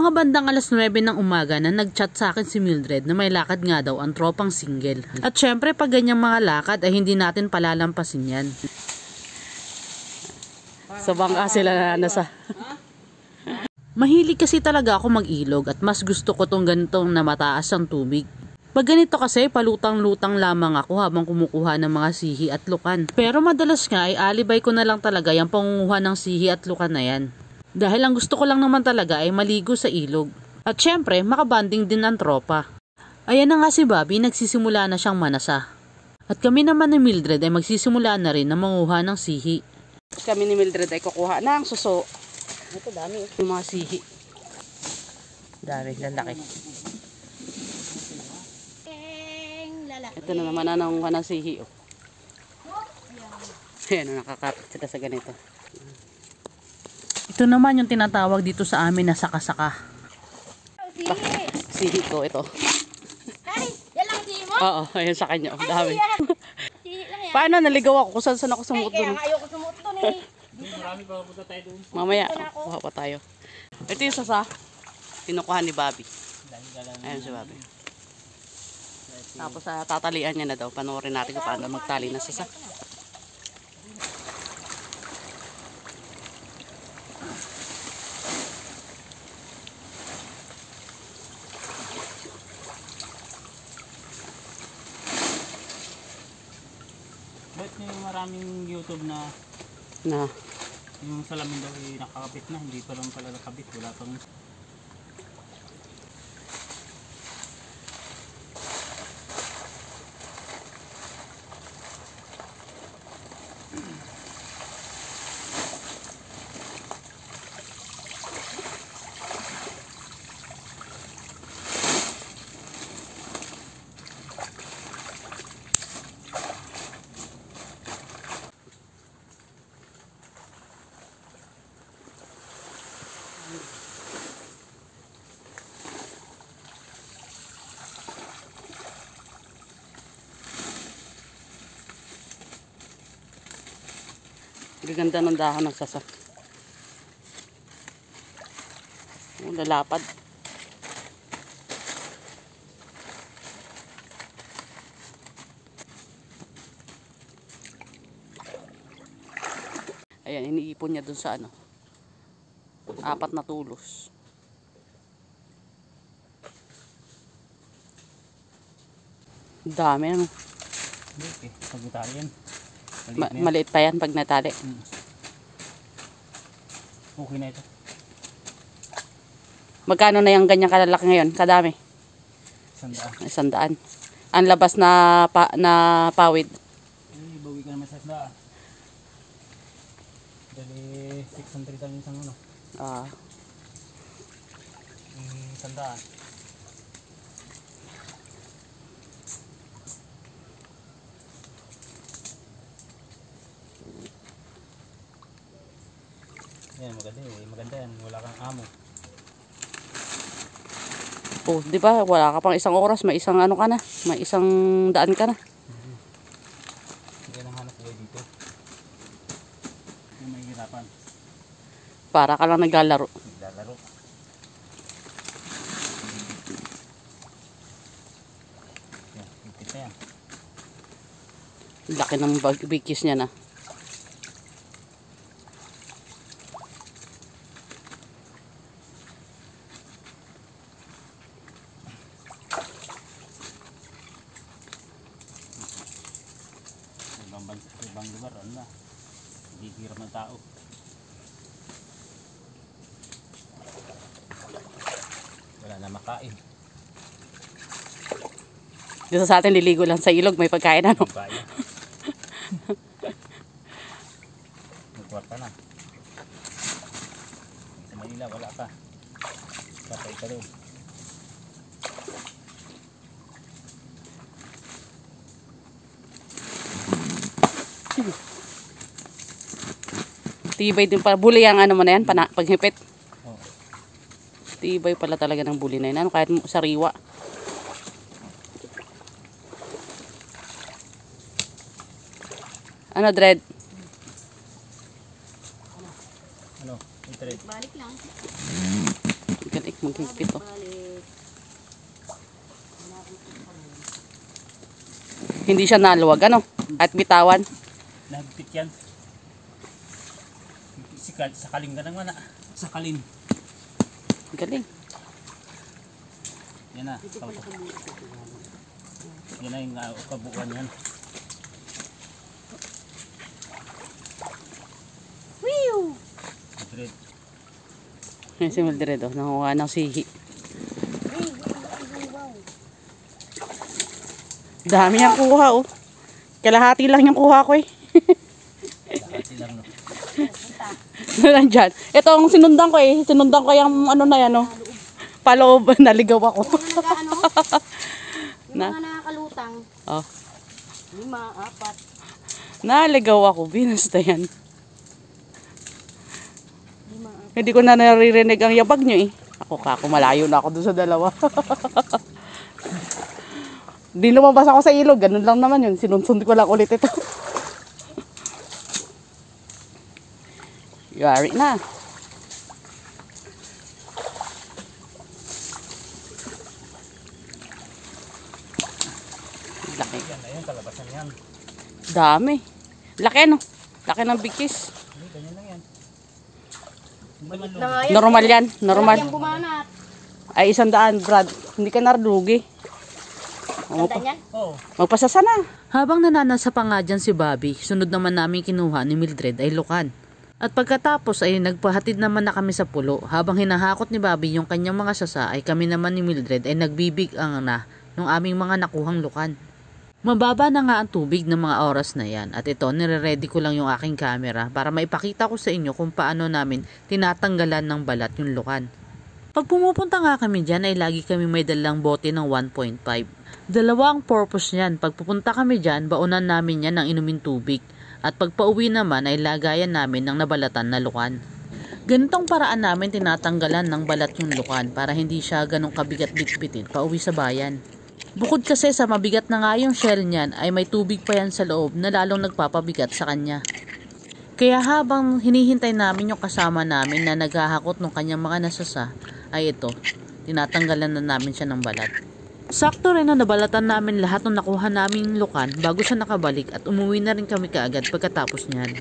Mga bandang alas 9 ng umaga na nag-chat sa akin si Mildred na may lakad nga daw ang tropang single. At syempre pag ganyang mga lakad ay hindi natin palalampasin yan. Sa bangka sila na nasa. Mahilig kasi talaga ako mag-ilog at mas gusto ko tong ganitong na mataas ang tubig. Pag ganito kasi palutang-lutang lamang ako habang kumukuha ng mga sihi at lukan. Pero madalas nga ay alibay ko na lang talaga yung pangunguha ng sihi at lukan na yan. Dahil ang gusto ko lang naman talaga ay maligo sa ilog. At syempre makabanding din ang tropa. Ayan na nga si Bobby, nagsisimula na siyang manasa. At kami naman ni Mildred ay magsisimula na rin na manguha ng sihi. Kami ni Mildred ay kukuha ng suso. Ito dami. Yung mga sihi. Dami, lalaki. Ito na naman ang nangunguha ng sihi. Oh. Ayan, nakakapit sila sa ganito. Ito naman yung tinatawag dito sa amin na saka-saka. Sihi ko ito. Ay, yan lang sihi mo? Oo, ayun sa kanya. Dami. Paano naligaw ako kung saan ako sumuot doon? Kaya nga ayoko sumuot doon eh. Marami pa punta tayo doon. Mamaya, kuha pa tayo. Ito yung sasa. Kinukuha ni Bobby. Ayun si Bobby. Tapos tatalian niya na daw. Panoorin natin kung paano magtali na sasa. Ba't yung maraming YouTube na yung salamin daw ay nakakabit na, hindi pa lang pala nakabit, wala pang gaganda ng dahon ng sasa. Lalapad. Ayan, iniipon niya dun sa ano. 4 na tulos. Dami ano. okay, pag-utali yan. Maliit pa yan pag natali. Okay na ito. Magkano na yung ganyang kalalaki ngayon? Kadami? 100. 100. Ang labas na pawid. Bawi ka naman sa isda. Dali 600 lang isang ano. 100. Yan, maganda yan. Wala kang amo. Oh, di ba? Wala ka pang isang oras, may isang ano ka na, may isang daan ka na. Hindi ka nang hanap buhay dito. Hindi mahihirapan. Para ka lang naglalaro. Naglalaro. Yan, higpit na yan. Laki ng bigkis niya na. Ibang lugar, ano na, hindi hirap ng tao. Wala na makain. Dito sa atin liligo lang sa ilog, may pagkain ano. Bayan. Nagkwarta na. Sa Manila wala pa. Patay ka doon. Tibay din pala. Buli ang ano mo na yan, paghipit. Oh. Tibay pala talaga ng buli na yan. Ano, kahit sariwa. Ano, Dred? Ano? Internet. Balik lang. Galing. Maghigpit oh. Hindi siya naluwag ano? At bitawan. Nagpit yan. Sakaling ka naman ah. Sakalin. Galing. Yan na. Yan na yung kabuuan yan. Whew! Madrid. Yan si Mildred oh. Nakuha ng sihi. Dami niyang kuha oh. Kalahati lang yung kuha ko eh. Kalahati lang no. Nandyan. Ito ang sinundan ko eh. Sinundan ko yung ano na yan oh. Paloob. Naligaw ako. Yung mga ano? Yung Na? mga nakakalutang. Oh. 5, 4. Naligaw ako. Binasta yan. Hindi ko na naririnig ang yabag nyo eh. Ako malayo na ako doon sa dalawa. Di lumabas ako sa ilog. Ganun lang naman yun. Sinunsund ko lang ulit ito. Yari na. Laki. Yan na yun. Kalabasan yan. Dami. Laki no? Laki ng bikis. Hindi, ganyan lang yan. Normal yan. Normal. Yung bumanat. Ay 100 Brad. Hindi ka narugi. Ganda niyan. Oo. Magpasasa na. Habang nananasa pa nga dyan si Bobby, sunod naman namin kinuha ni Mildred ay lukan. At pagkatapos ay nagpahatid naman na kami sa pulo. Habang hinahakot ni Bobby yung kanyang mga sasa ay kami naman ni Mildred ay nagbibig-ang na ng aming mga nakuhang lukan. Mababa na nga ang tubig ng mga oras na yan at ito nire-ready ko lang yung aking camera para maipakita ko sa inyo kung paano namin tinatanggalan ng balat yung lukan. Pag pumupunta nga kami dyan ay lagi kami may dalang bote ng 1.5. Dalawa ang purpose niyan. Pag pupunta kami dyan, baunan namin yan ng inumin tubig. At pag pauwi naman ay lagayan namin ng nabalatan na lukan. Ganitong paraan namin tinatanggalan ng balat yung lukan para hindi siya ganong kabigat bitbitin pauwi sa bayan. Bukod kasi sa mabigat na nga yung shell niyan ay may tubig pa yan sa loob na lalong nagpapabigat sa kanya. Kaya habang hinihintay namin yung kasama namin na naghahakot ng kanyang mga nasasa ay ito, tinatanggalan na namin siya ng balat. Sakto rin na nabalatan namin lahat ng nakuha naming lukan bago siya nakabalik at umuwi na rin kami kaagad pagkatapos niyan.